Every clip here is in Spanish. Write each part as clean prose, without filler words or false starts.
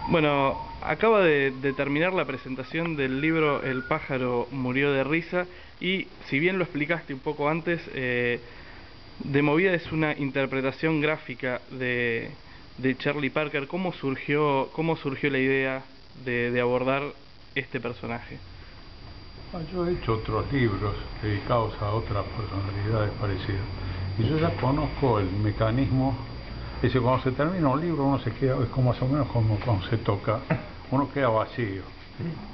Bueno, acaba de terminar la presentación del libro El pájaro murió de risa y si bien lo explicaste un poco antes, De Movida es una interpretación gráfica de Charlie Parker. Cómo surgió la idea de abordar este personaje? Yo he hecho otros libros dedicados a otras personalidades parecidas y yo ya conozco el mecanismo. Es decir, cuando se termina un libro uno se queda, es como más o menos como cuando se toca, uno queda vacío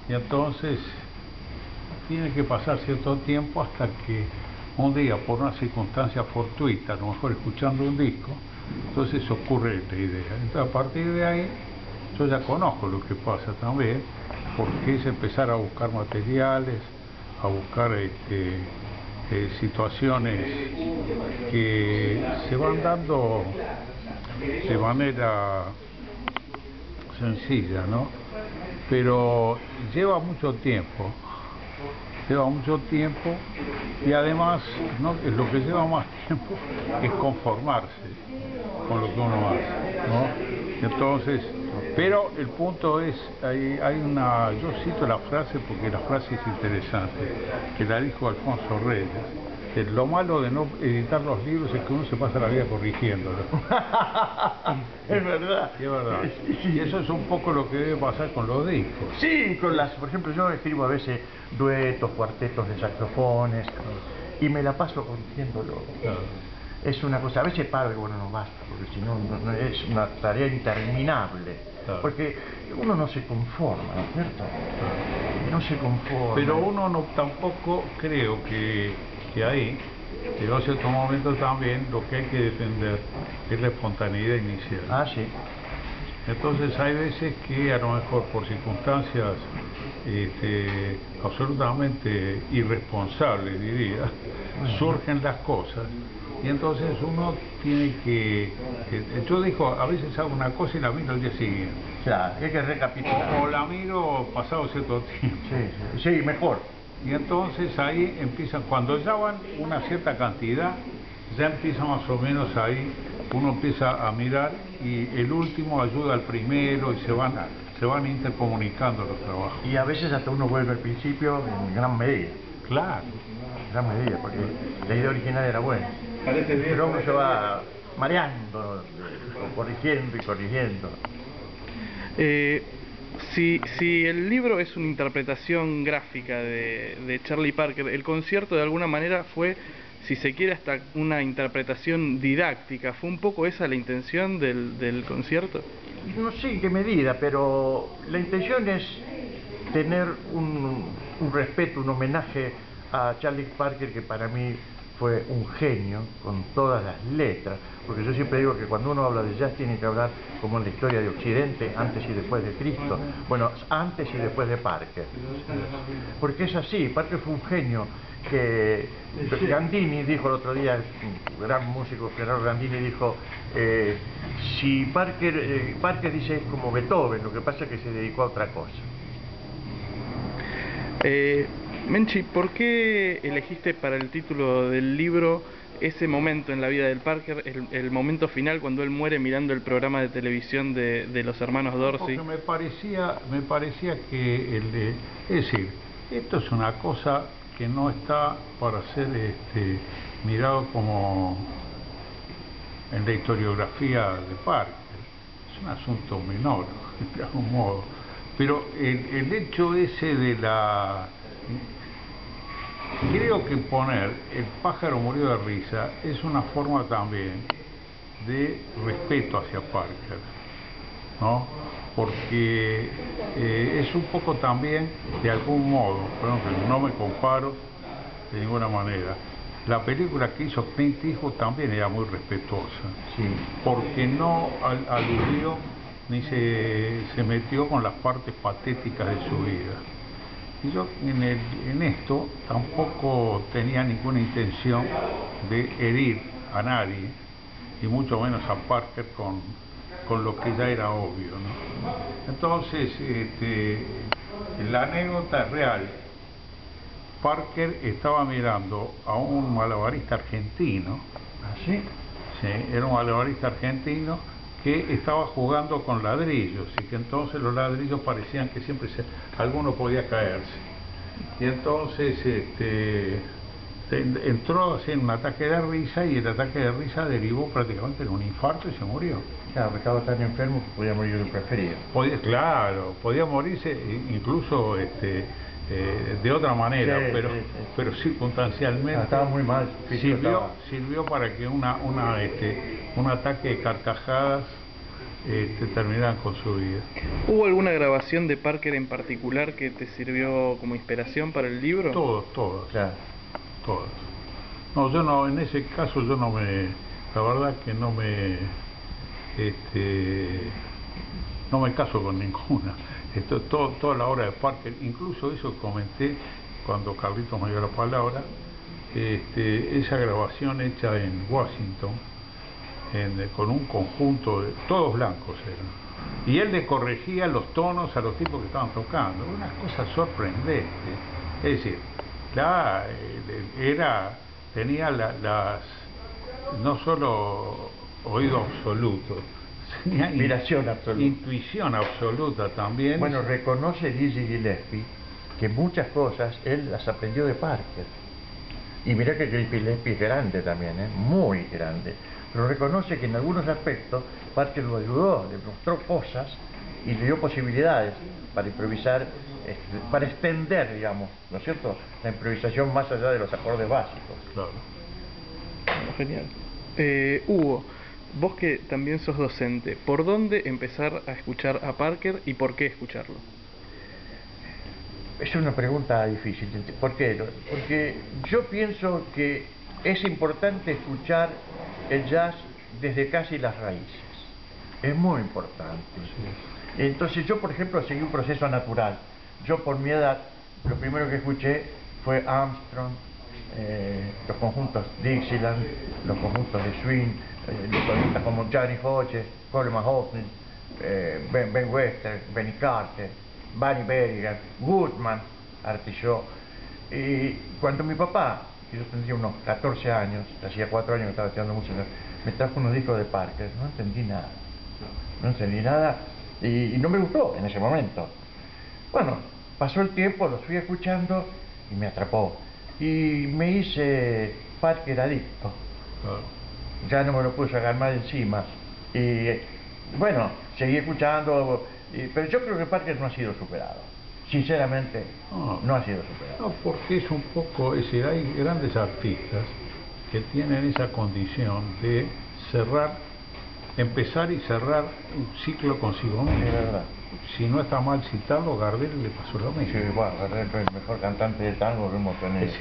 y entonces tiene que pasar cierto tiempo hasta que un día, por una circunstancia fortuita, a lo mejor escuchando un disco, entonces ocurre la idea. Entonces a partir de ahí yo ya conozco lo que pasa también, porque es empezar a buscar materiales, a buscar situaciones que se van dando de manera sencilla, ¿no? Pero lleva mucho tiempo y además, ¿no?, lo que lleva más tiempo es conformarse con lo que uno hace, ¿no? Entonces, pero el punto es, yo cito la frase porque la frase es interesante, que la dijo Alfonso Reyes, que lo malo de no editar los libros es que uno se pasa la vida corrigiéndolos. Es verdad. Y es verdad. Y eso es un poco lo que debe pasar con los discos. Sí, por ejemplo, yo escribo a veces duetos, cuartetos de saxofones y me la paso corrigiéndolo. Claro. Es una cosa, a veces paro y bueno, no basta, porque si no, no es una tarea interminable. Claro. Porque uno no se conforma, ¿no es cierto? No se conforma. Pero uno no, tampoco creo que ahí, pero a cierto momento también lo que hay que defender es la espontaneidad inicial. Ah, sí. Entonces hay veces que a lo mejor por circunstancias absolutamente irresponsables, diría, surgen las cosas y entonces uno tiene yo digo, a veces hago una cosa y la miro al día siguiente. Claro, hay que recapitular. O la miro pasado cierto tiempo. Sí, sí, mejor. Y entonces ahí empiezan, cuando ya van una cierta cantidad, ya empieza más o menos ahí, uno empieza a mirar y el último ayuda al primero y se van intercomunicando los trabajos. Y a veces hasta uno vuelve al principio en gran medida. Claro. En gran medida, porque la idea original era buena. Parece bien. Pero uno se va mareando, corrigiendo y corrigiendo. Si el libro es una interpretación gráfica de Charlie Parker, el concierto de alguna manera fue, si se quiere, hasta una interpretación didáctica. ¿Fue un poco esa la intención del concierto? No sé en qué medida, pero la intención es tener un respeto, un homenaje a Charlie Parker, que para mí fue un genio con todas las letras, porque yo siempre digo que cuando uno habla de jazz tiene que hablar como en la historia de Occidente, antes y después de Cristo, bueno, antes y después de Parker, porque es así. Parker fue un genio que Gandini dijo el otro día, un gran músico, Gerardo Gandini dijo, si Parker dice es como Beethoven, lo que pasa es que se dedicó a otra cosa. Menchi, ¿por qué elegiste para el título del libro ese momento en la vida del Parker, el momento final cuando él muere mirando el programa de televisión de los hermanos Dorsey? Porque me parecía que es decir, esto es una cosa que no está para ser mirado como en la historiografía de Parker. Es un asunto menor, de algún modo. Pero el hecho ese de creo que poner El pájaro murió de risa es una forma también de respeto hacia Parker, ¿no? Porque es un poco también, de algún modo, por ejemplo, no me comparo de ninguna manera. La película que hizo Clint Eastwood también era muy respetuosa, Sí. porque no aludió ni se metió con las partes patéticas de su vida. Y yo en esto tampoco tenía ninguna intención de herir a nadie, y mucho menos a Parker con lo que ya era obvio, ¿no? Entonces, la anécdota es real. Parker estaba mirando a un malabarista argentino. ¿Ah, sí? Sí, era un malabarista argentino que estaba jugando con ladrillos y que entonces los ladrillos parecían que siempre alguno podía caerse. Y entonces entró así en un ataque de risa y el ataque de risa derivó prácticamente en un infarto y se murió. Claro, estaba tan enfermo que podía morir de un resfrío. Claro, podía morirse incluso de otra manera, Sí, pero, sí. pero circunstancialmente Estaba muy mal. sirvió para que un ataque de carcajadas terminaran con su vida. ¿Hubo alguna grabación de Parker en particular que te sirvió como inspiración para el libro? Todas. Claro. Todas. No, yo no, en ese caso yo no la verdad que no me caso con ninguna. Toda la obra de Parker, incluso eso comenté cuando Carlitos me dio la palabra, esa grabación hecha en Washington, con un conjunto de todos blancos eran. Y él le corregía los tonos a los tipos que estaban tocando, una cosa sorprendente. Es decir, tenía no solo oído absoluto, tenía Inspiración absoluta. intuición absoluta también. Bueno, reconoce Dizzy Gillespie que muchas cosas él las aprendió de Parker. Y mirá que Gillespie es grande también, muy grande. Pero reconoce que en algunos aspectos Parker lo ayudó, le mostró cosas y le dio posibilidades para improvisar, para extender, digamos, ¿no es cierto?, la improvisación más allá de los acordes básicos. Claro. Genial. Hugo, vos que también sos docente, ¿por dónde empezar a escuchar a Parker y por qué escucharlo? Es una pregunta difícil. ¿Por qué? Porque yo pienso que es importante escuchar el jazz desde casi las raíces. Es muy importante. Entonces yo, por ejemplo, seguí un proceso natural. Yo por mi edad, lo primero que escuché fue Armstrong, los conjuntos Dixieland, los conjuntos de swing, los solistas como Johnny Hodges, Coleman Hawkins, Ben Webster, Benny Carter, Bunny Berrigan, Goodman, Artillot. Y cuando mi papá, que yo tendría unos 14 años, hacía 4 años que estaba estudiando música, me trajo unos discos de Parker, no entendí nada y no me gustó en ese momento. Bueno, pasó el tiempo, los fui escuchando y me atrapó y me hice Parker adicto. Ya no me lo pude sacar más de encima y bueno, seguí escuchando, pero yo creo que Parker no ha sido superado. Sinceramente, no ha sido superado. No, porque es un poco, es decir, hay grandes artistas que tienen esa condición de empezar y cerrar un ciclo consigo mismo. Es verdad. Si no está mal citarlo, Gardel le pasó lo mismo. Sí, bueno, Gardel fue el mejor cantante de tango que hemos tenido.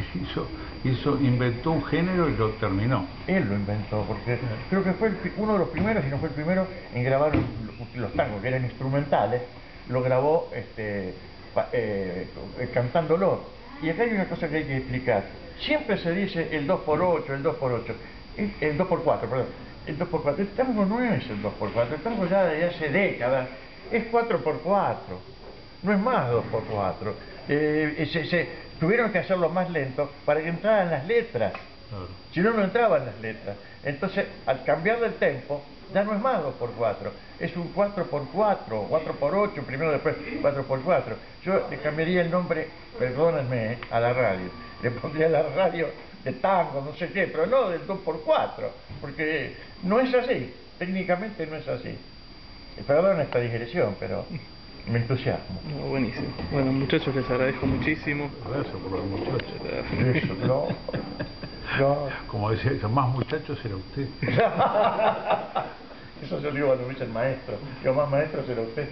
Inventó un género y lo terminó. Él lo inventó, porque creo que fue uno de los primeros, si no fue el primero, en grabar los tangos, que eran instrumentales, lo grabó cantándolo. Y acá hay una cosa que hay que explicar. Siempre se dice el 2x8, el 2x8, el 2x4, perdón, el 2x4. El tango no es el 2x4, el tango ya de hace décadas es 4x4, no es más 2x4. Tuvieron que hacerlo más lento para que entraran las letras. Claro. Si no, no entraban las letras. Entonces, al cambiar del tempo, ya no es más 2x4, es un 4x4, 4x8, primero después 4x4. Yo le cambiaría el nombre, perdónenme, a la radio. Le pondría a la radio de tango, no sé qué, pero no del 2x4, porque no es así, técnicamente no es así. Perdón esta digresión, pero me entusiasmo. No, buenísimo. Bueno, muchachos, les agradezco muchísimo. Gracias por los muchachos. Eso, no. Como decía, más muchachos era usted. Eso yo le digo cuando me dice el maestro. Yo más maestro será usted.